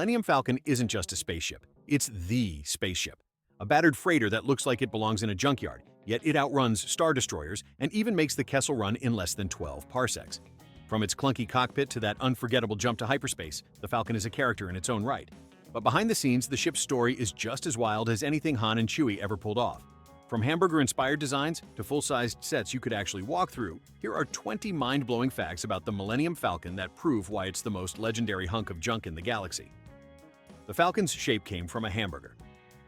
Millennium Falcon isn't just a spaceship, it's the spaceship. A battered freighter that looks like it belongs in a junkyard, yet it outruns Star Destroyers and even makes the Kessel Run in less than 12 parsecs. From its clunky cockpit to that unforgettable jump to hyperspace, the Falcon is a character in its own right. But behind the scenes, the ship's story is just as wild as anything Han and Chewie ever pulled off. From hamburger-inspired designs to full-sized sets you could actually walk through, here are 20 mind-blowing facts about the Millennium Falcon that prove why it's the most legendary hunk of junk in the galaxy. The Falcon's shape came from a hamburger.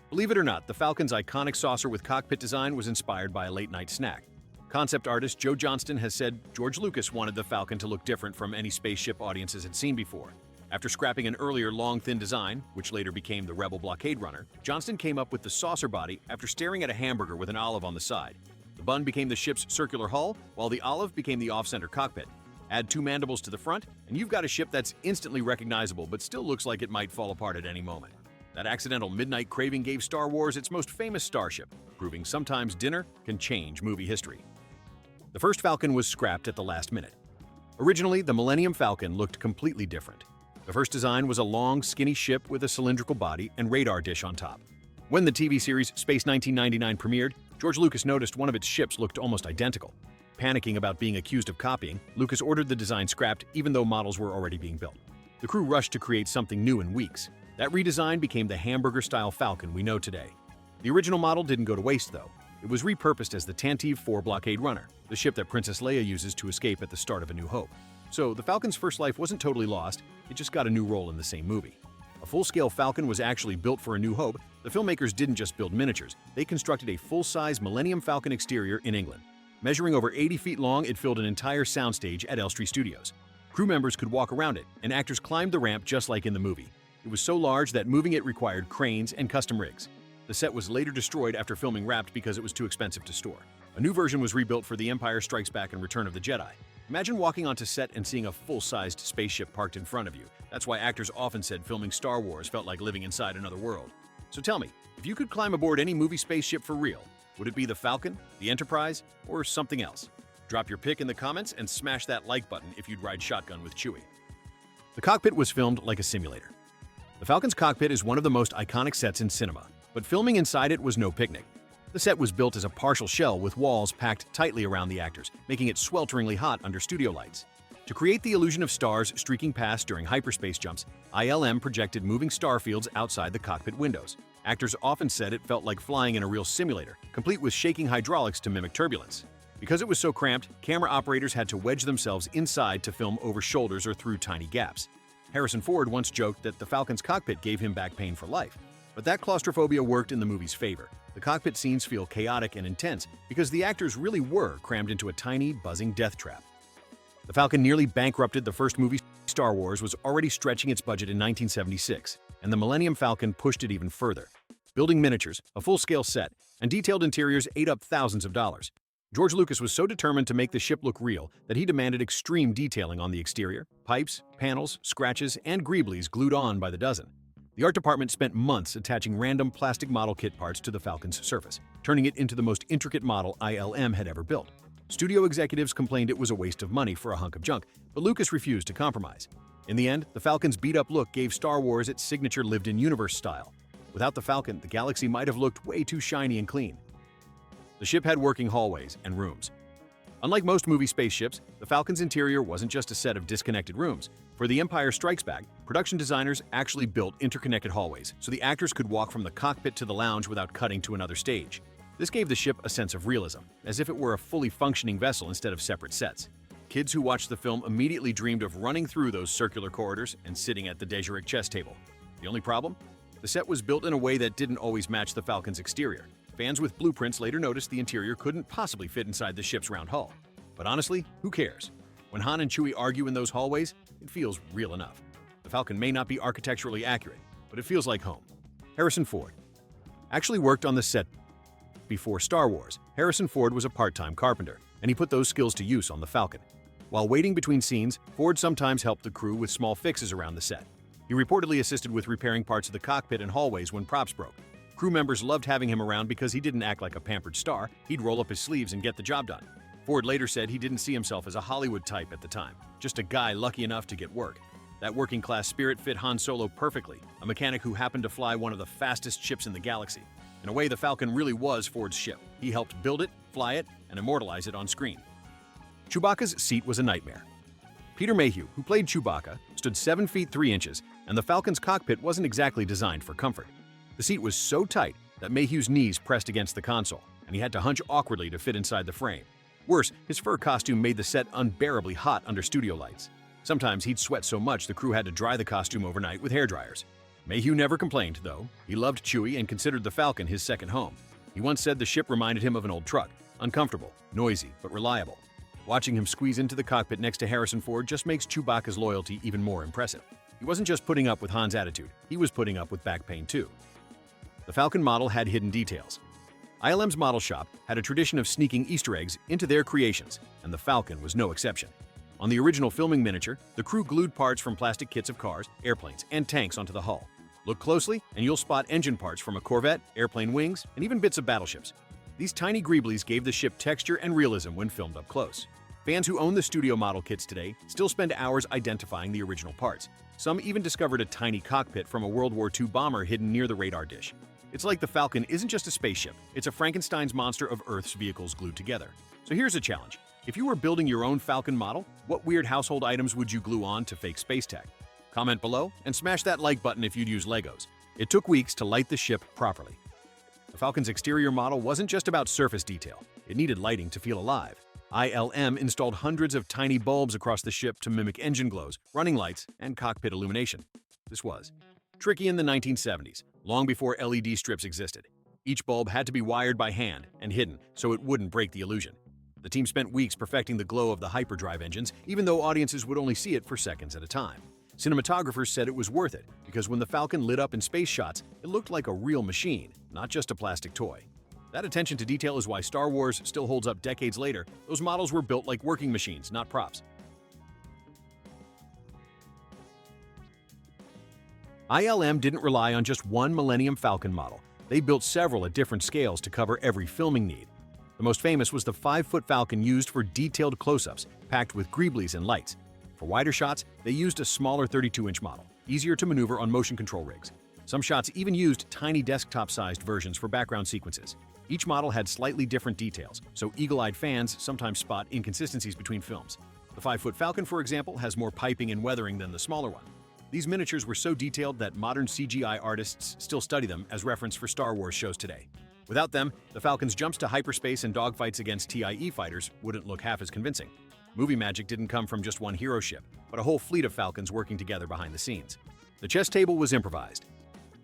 Believe it or not, the Falcon's iconic saucer with cockpit design was inspired by a late-night snack. Concept artist Joe Johnston has said George Lucas wanted the Falcon to look different from any spaceship audiences had seen before. After scrapping an earlier long, thin design, which later became the Rebel Blockade Runner, Johnston came up with the saucer body after staring at a hamburger with an olive on the side. The bun became the ship's circular hull, while the olive became the off-center cockpit. Add two mandibles to the front, and you've got a ship that's instantly recognizable but still looks like it might fall apart at any moment. That accidental midnight craving gave Star Wars its most famous starship, proving sometimes dinner can change movie history. The first Falcon was scrapped at the last minute. Originally, the Millennium Falcon looked completely different. The first design was a long, skinny ship with a cylindrical body and radar dish on top. When the TV series Space 1999 premiered, George Lucas noticed one of its ships looked almost identical. Panicking about being accused of copying, Lucas ordered the design scrapped even though models were already being built. The crew rushed to create something new in weeks. That redesign became the hamburger-style Falcon we know today. The original model didn't go to waste, though. It was repurposed as the Tantive 4 Blockade Runner, the ship that Princess Leia uses to escape at the start of A New Hope. So the Falcon's first life wasn't totally lost, it just got a new role in the same movie. A full-scale Falcon was actually built for A New Hope. The filmmakers didn't just build miniatures, they constructed a full-size Millennium Falcon exterior in England. Measuring over 80 feet long, it filled an entire soundstage at Elstree Studios. Crew members could walk around it, and actors climbed the ramp just like in the movie. It was so large that moving it required cranes and custom rigs. The set was later destroyed after filming wrapped because it was too expensive to store. A new version was rebuilt for The Empire Strikes Back and Return of the Jedi. Imagine walking onto set and seeing a full-sized spaceship parked in front of you. That's why actors often said filming Star Wars felt like living inside another world. So tell me, if you could climb aboard any movie spaceship for real, would it be the Falcon, the Enterprise, or something else? Drop your pick in the comments and smash that like button if you'd ride shotgun with Chewie. The cockpit was filmed like a simulator. The Falcon's cockpit is one of the most iconic sets in cinema, but filming inside it was no picnic. The set was built as a partial shell with walls packed tightly around the actors, making it swelteringly hot under studio lights. To create the illusion of stars streaking past during hyperspace jumps, ILM projected moving star fields outside the cockpit windows. Actors often said it felt like flying in a real simulator, complete with shaking hydraulics to mimic turbulence. Because it was so cramped, camera operators had to wedge themselves inside to film over shoulders or through tiny gaps. Harrison Ford once joked that the Falcon's cockpit gave him back pain for life. But that claustrophobia worked in the movie's favor. The cockpit scenes feel chaotic and intense because the actors really were crammed into a tiny, buzzing death trap. The Falcon nearly bankrupted the first movie. Star Wars was already stretching its budget in 1976, and the Millennium Falcon pushed it even further. Building miniatures, a full-scale set, and detailed interiors ate up thousands of dollars. George Lucas was so determined to make the ship look real that he demanded extreme detailing on the exterior, pipes, panels, scratches, and greeblies glued on by the dozen. The art department spent months attaching random plastic model kit parts to the Falcon's surface, turning it into the most intricate model ILM had ever built. Studio executives complained it was a waste of money for a hunk of junk, but Lucas refused to compromise. In the end, the Falcon's beat-up look gave Star Wars its signature lived-in-universe style. Without the Falcon, the galaxy might have looked way too shiny and clean. The ship had working hallways and rooms. Unlike most movie spaceships, the Falcon's interior wasn't just a set of disconnected rooms. For The Empire Strikes Back, production designers actually built interconnected hallways so the actors could walk from the cockpit to the lounge without cutting to another stage. This gave the ship a sense of realism, as if it were a fully functioning vessel instead of separate sets. Kids who watched the film immediately dreamed of running through those circular corridors and sitting at the Dejeric chess table. The only problem? The set was built in a way that didn't always match the Falcon's exterior. Fans with blueprints later noticed the interior couldn't possibly fit inside the ship's round hull. But honestly, who cares? When Han and Chewie argue in those hallways, it feels real enough. The Falcon may not be architecturally accurate, but it feels like home. Harrison Ford actually worked on the set before Star Wars. Harrison Ford was a part-time carpenter, and he put those skills to use on the Falcon. While waiting between scenes, Ford sometimes helped the crew with small fixes around the set. He reportedly assisted with repairing parts of the cockpit and hallways when props broke. Crew members loved having him around because he didn't act like a pampered star, he'd roll up his sleeves and get the job done. Ford later said he didn't see himself as a Hollywood type at the time, just a guy lucky enough to get work. That working-class spirit fit Han Solo perfectly, a mechanic who happened to fly one of the fastest ships in the galaxy. In a way, the Falcon really was Ford's ship. He helped build it, fly it, and immortalize it on screen. Chewbacca's seat was a nightmare. Peter Mayhew, who played Chewbacca, stood 7 feet 3 inches, and the Falcon's cockpit wasn't exactly designed for comfort. The seat was so tight that Mayhew's knees pressed against the console, and he had to hunch awkwardly to fit inside the frame. Worse, his fur costume made the set unbearably hot under studio lights. Sometimes he'd sweat so much the crew had to dry the costume overnight with hairdryers. Mayhew never complained, though. He loved Chewie and considered the Falcon his second home. He once said the ship reminded him of an old truck, uncomfortable, noisy, but reliable. Watching him squeeze into the cockpit next to Harrison Ford just makes Chewbacca's loyalty even more impressive. He wasn't just putting up with Han's attitude, he was putting up with back pain too. The Falcon model had hidden details. ILM's model shop had a tradition of sneaking Easter eggs into their creations, and the Falcon was no exception. On the original filming miniature, the crew glued parts from plastic kits of cars, airplanes, and tanks onto the hull. Look closely, and you'll spot engine parts from a Corvette, airplane wings, and even bits of battleships. These tiny greeblies gave the ship texture and realism when filmed up close. Fans who own the studio model kits today still spend hours identifying the original parts. Some even discovered a tiny cockpit from a World War II bomber hidden near the radar dish. It's like the Falcon isn't just a spaceship, it's a Frankenstein's monster of Earth's vehicles glued together. So here's a challenge. If you were building your own Falcon model, what weird household items would you glue on to fake space tech? Comment below and smash that like button if you'd use Legos. It took weeks to light the ship properly. The Falcon's exterior model wasn't just about surface detail. It needed lighting to feel alive. ILM installed hundreds of tiny bulbs across the ship to mimic engine glows, running lights, and cockpit illumination. This was tricky in the 1970s, long before LED strips existed. Each bulb had to be wired by hand and hidden so it wouldn't break the illusion. The team spent weeks perfecting the glow of the hyperdrive engines, even though audiences would only see it for seconds at a time. Cinematographers said it was worth it because when the Falcon lit up in space shots, it looked like a real machine, not just a plastic toy. That attention to detail is why Star Wars still holds up decades later. Those models were built like working machines, not props. ILM didn't rely on just one Millennium Falcon model. They built several at different scales to cover every filming need. The most famous was the 5-foot Falcon used for detailed close-ups, packed with greeblies and lights. For wider shots, they used a smaller 32-inch model, easier to maneuver on motion control rigs. Some shots even used tiny desktop-sized versions for background sequences. Each model had slightly different details, so eagle-eyed fans sometimes spot inconsistencies between films. The 5-foot Falcon, for example, has more piping and weathering than the smaller one. These miniatures were so detailed that modern CGI artists still study them as reference for Star Wars shows today. Without them, the Falcon's jumps to hyperspace and dogfights against TIE fighters wouldn't look half as convincing. Movie magic didn't come from just one hero ship, but a whole fleet of Falcons working together behind the scenes. The chess table was improvised.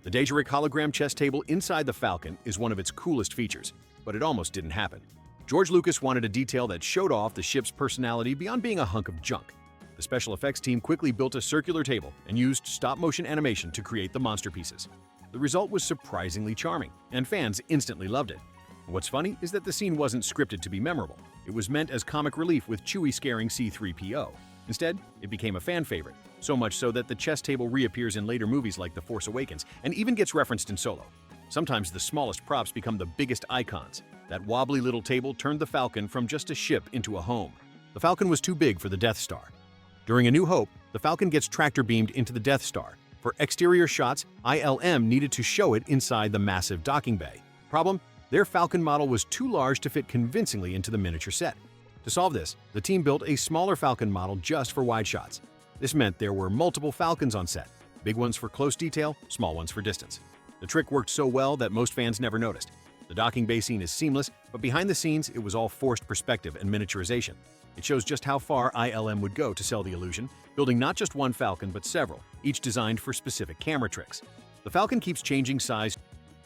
The Dejeric hologram chess table inside the Falcon is one of its coolest features, but it almost didn't happen. George Lucas wanted a detail that showed off the ship's personality beyond being a hunk of junk. The special effects team quickly built a circular table and used stop-motion animation to create the monster pieces. The result was surprisingly charming, and fans instantly loved it. What's funny is that the scene wasn't scripted to be memorable. It was meant as comic relief with Chewie scaring C-3PO. Instead, it became a fan favorite, so much so that the chess table reappears in later movies like The Force Awakens and even gets referenced in Solo. Sometimes the smallest props become the biggest icons. That wobbly little table turned the Falcon from just a ship into a home. The Falcon was too big for the Death Star. During A New Hope, the Falcon gets tractor-beamed into the Death Star. For exterior shots, ILM needed to show it inside the massive docking bay. Problem? Their Falcon model was too large to fit convincingly into the miniature set. To solve this, the team built a smaller Falcon model just for wide shots. This meant there were multiple Falcons on set, big ones for close detail, small ones for distance. The trick worked so well that most fans never noticed. The docking bay scene is seamless, but behind the scenes it was all forced perspective and miniaturization. It shows just how far ILM would go to sell the illusion, building not just one Falcon but several, each designed for specific camera tricks. The Falcon keeps changing size.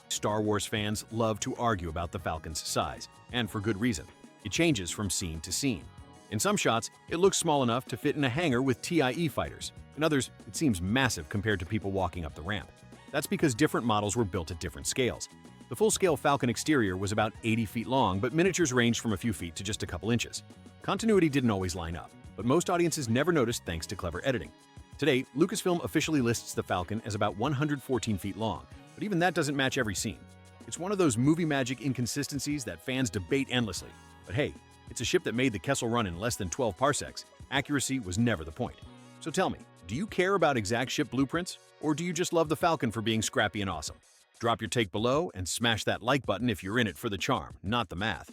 Star Wars fans love to argue about the Falcon's size, and for good reason. It changes from scene to scene. In some shots, it looks small enough to fit in a hangar with TIE fighters. In others, it seems massive compared to people walking up the ramp. That's because different models were built at different scales. The full-scale Falcon exterior was about 80 feet long, but miniatures ranged from a few feet to just a couple inches. Continuity didn't always line up, but most audiences never noticed thanks to clever editing. Today, Lucasfilm officially lists the Falcon as about 114 feet long, but even that doesn't match every scene. It's one of those movie magic inconsistencies that fans debate endlessly. But hey, it's a ship that made the Kessel Run in less than 12 parsecs. Accuracy was never the point. So tell me, Do you care about exact ship blueprints, or do you just love the Falcon for being scrappy and awesome? Drop your take below and smash that like button if you're in it for the charm, not the math.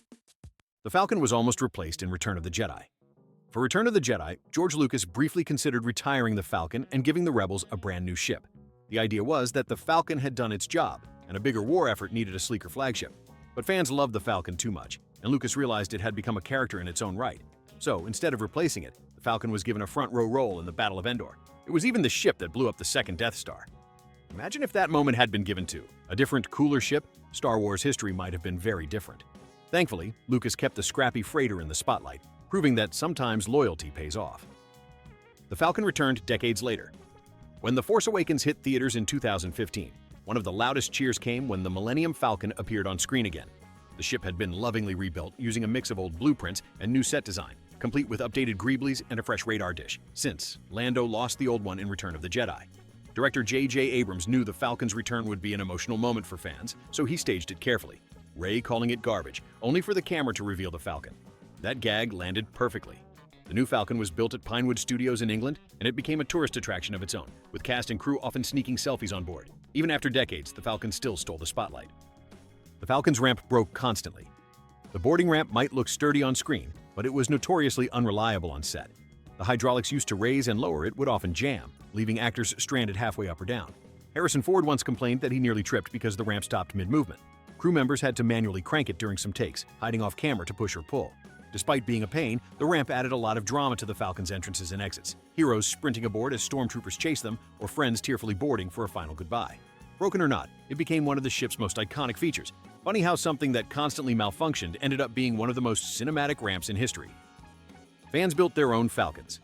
The Falcon was almost replaced in Return of the Jedi. For Return of the Jedi, George Lucas briefly considered retiring the Falcon and giving the rebels a brand new ship. The idea was that the Falcon had done its job, and a bigger war effort needed a sleeker flagship. But fans loved the Falcon too much, and Lucas realized it had become a character in its own right. So, instead of replacing it, the Falcon was given a front-row role in the Battle of Endor. It was even the ship that blew up the second Death Star. Imagine if that moment had been given to a different, cooler ship. Star Wars history might have been very different. Thankfully, Lucas kept the scrappy freighter in the spotlight, proving that sometimes loyalty pays off. The Falcon returned decades later. When The Force Awakens hit theaters in 2015, one of the loudest cheers came when the Millennium Falcon appeared on screen again. The ship had been lovingly rebuilt using a mix of old blueprints and new set design, complete with updated greeblies and a fresh radar dish, since Lando lost the old one in Return of the Jedi. Director J.J. Abrams knew the Falcon's return would be an emotional moment for fans, so he staged it carefully. Rey calling it garbage, only for the camera to reveal the Falcon. That gag landed perfectly. The new Falcon was built at Pinewood Studios in England, and it became a tourist attraction of its own, with cast and crew often sneaking selfies on board. Even after decades, the Falcon still stole the spotlight. The Falcon's ramp broke constantly. The boarding ramp might look sturdy on screen, but it was notoriously unreliable on set. The hydraulics used to raise and lower it would often jam, leaving actors stranded halfway up or down. Harrison Ford once complained that he nearly tripped because the ramp stopped mid-movement. Crew members had to manually crank it during some takes, hiding off camera to push or pull. Despite being a pain, the ramp added a lot of drama to the Falcon's entrances and exits. Heroes sprinting aboard as stormtroopers chased them, or friends tearfully boarding for a final goodbye. Broken or not, it became one of the ship's most iconic features. Funny how something that constantly malfunctioned ended up being one of the most cinematic ramps in history. Fans built their own Falcons.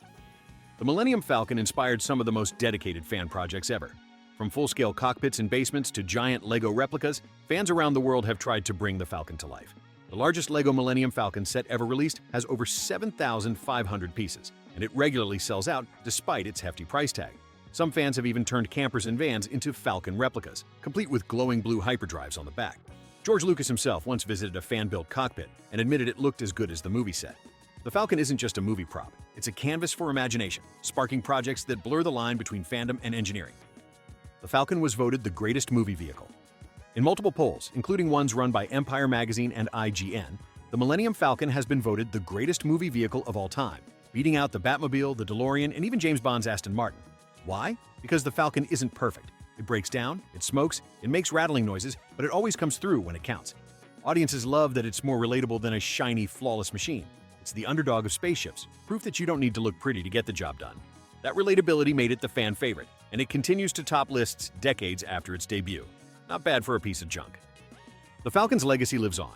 The Millennium Falcon inspired some of the most dedicated fan projects ever. From full-scale cockpits and basements to giant LEGO replicas, fans around the world have tried to bring the Falcon to life. The largest LEGO Millennium Falcon set ever released has over 7,500 pieces, and it regularly sells out despite its hefty price tag. Some fans have even turned campers and vans into Falcon replicas, complete with glowing blue hyperdrives on the back. George Lucas himself once visited a fan-built cockpit and admitted it looked as good as the movie set. The Falcon isn't just a movie prop, it's a canvas for imagination, sparking projects that blur the line between fandom and engineering. The Falcon was voted the greatest movie vehicle. In multiple polls, including ones run by Empire Magazine and IGN, the Millennium Falcon has been voted the greatest movie vehicle of all time, beating out the Batmobile, the DeLorean, and even James Bond's Aston Martin. Why? Because the Falcon isn't perfect. It breaks down, it smokes, it makes rattling noises, but it always comes through when it counts. Audiences love that it's more relatable than a shiny, flawless machine. It's the underdog of spaceships, proof that you don't need to look pretty to get the job done. That relatability made it the fan favorite, and it continues to top lists decades after its debut. Not bad for a piece of junk. The Falcon's legacy lives on.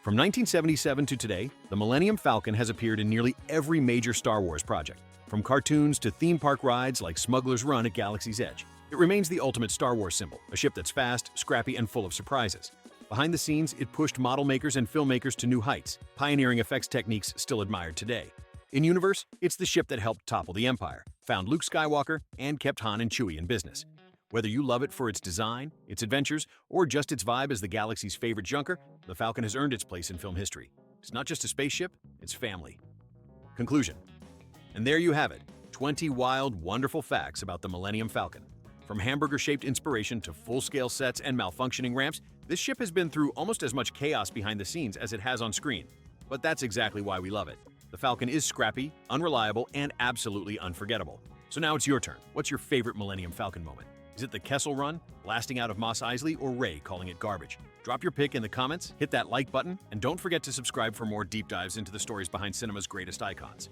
From 1977 to today, the Millennium Falcon has appeared in nearly every major Star Wars project, from cartoons to theme park rides like Smuggler's Run at Galaxy's Edge. It remains the ultimate Star Wars symbol, a ship that's fast, scrappy, and full of surprises. Behind the scenes, it pushed model makers and filmmakers to new heights, pioneering effects techniques still admired today. In universe, it's the ship that helped topple the Empire, found Luke Skywalker, and kept Han and Chewie in business. Whether you love it for its design, its adventures, or just its vibe as the galaxy's favorite junker, the Falcon has earned its place in film history. It's not just a spaceship, it's family. Conclusion. And there you have it, 20 wild, wonderful facts about the Millennium Falcon. From hamburger-shaped inspiration to full-scale sets and malfunctioning ramps, this ship has been through almost as much chaos behind the scenes as it has on screen. But that's exactly why we love it. The Falcon is scrappy, unreliable, and absolutely unforgettable. So now it's your turn. What's your favorite Millennium Falcon moment? Is it the Kessel Run, blasting out of Mos Eisley, or Rey calling it garbage? Drop your pick in the comments, hit that like button, and don't forget to subscribe for more deep dives into the stories behind cinema's greatest icons.